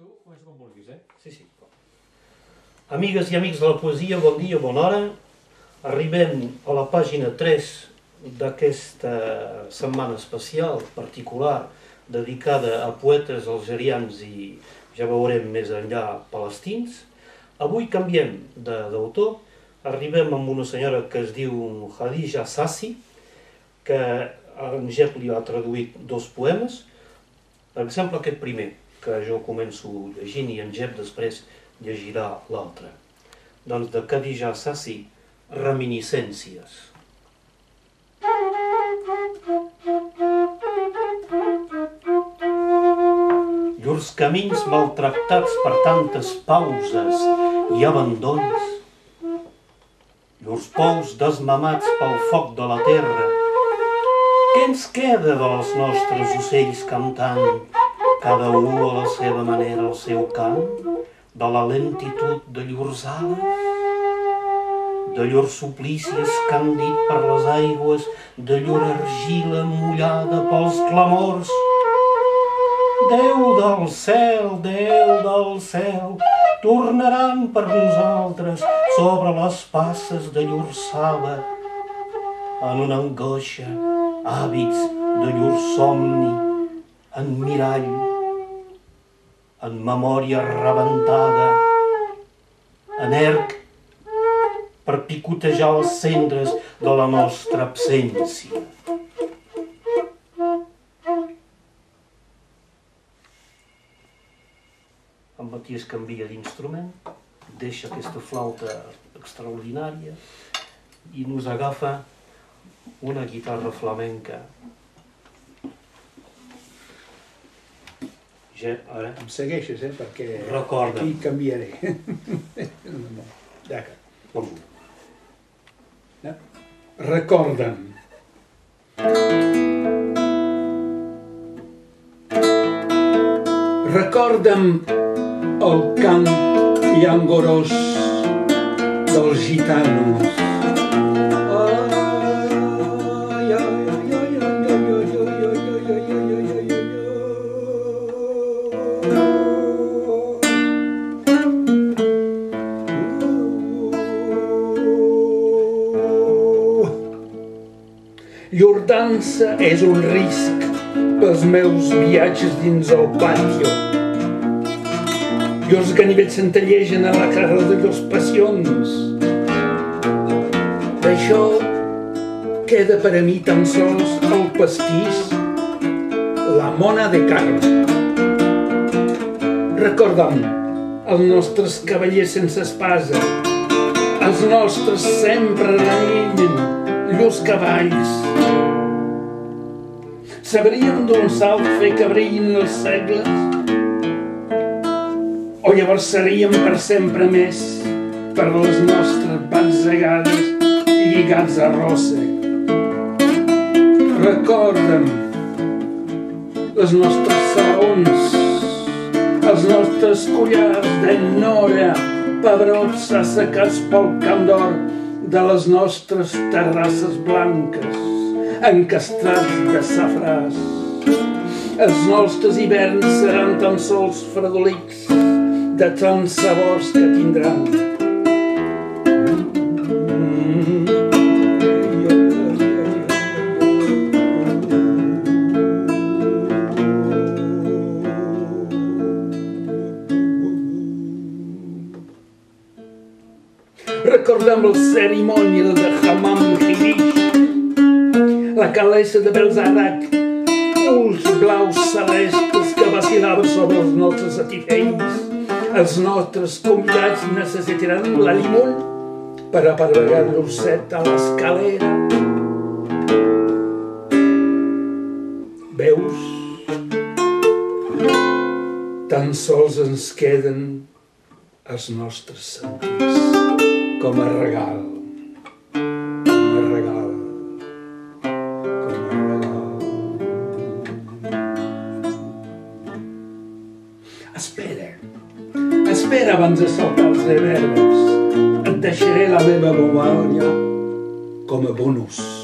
Tu comença com vulguis, Sí, sí. Amigues i amics de la poesia, bon dia, bona hora. Arribem a la pàgina 3 d'aquesta setmana especial, particular, dedicada a poetes algerians i, ja veurem més enllà, palestins. Avui canviem d'autor. Arribem amb una senyora que es diu Khadija Sassi, que en Jep li ha traduït 2 poemes. Per exemple, aquest primer, que jo començo llegint i en Jep després llegirà l'altre. Doncs de Khadija Sassi, Reminiscències. Llurs camins maltractats per tantes pauses i abandons, llurs pous desmamats pel foc de la terra, què ens queda dels nostres ocells cantant, cada un a la seva manera el seu cant, de la lentitud de llurs ales, de llurs suplícies que han dit per les aigües, de llur argila mullada pels clamors. Déu del cel, tornaran per nosaltres sobre les passes de llur saba, en una angoixa, hàbits de llur somni, en mirall, en memòria rebentada, en erc, per picotejar les cendres de la nostra absència. En Maties canvia d'instrument, deixa aquesta flauta extraordinària i nos agafa una guitarra flamenca. Ara em segueixes, perquè recorda. aquí canviaré. Recorda'm. Recorda'm el cant llangorós dels gitanos. Llur dansa és un risc pels meus viatges dins el patio. Llurs ganivets centellegen a la cara de llurs passions. D'això queda per a mi tan sols el pastís, la mona de carn. Recorda'm els nostres cavallers sense espasa, els nostres sempre renyen llurs cavalls. Sabríem d'un salt fer que brillin els segles? O llavors seríem per sempre més per les nostres batzegades lligats a rossa? Recorda'm les nostres salons, els nostres collars de nora, pebrots assecats pel camp d'or de les nostres terrasses blanques, encastrats de safràs. Els nostres hiverns seran tan sols fredolics de tants sabors que tindran. Recordem el cerimonial de Hammam Hidish, la calessa de Belzarac, ulls blaus celestes que vacilaven sobre els nostres atifells. Els nostres convidats necessitaran la limón per aparegar l'orset a l'escalera. Veus? Tan sols ens queden els nostres sentits com a regal. Espera abans de saltar els reverbers. Et deixaré la meva memòria com a bonus.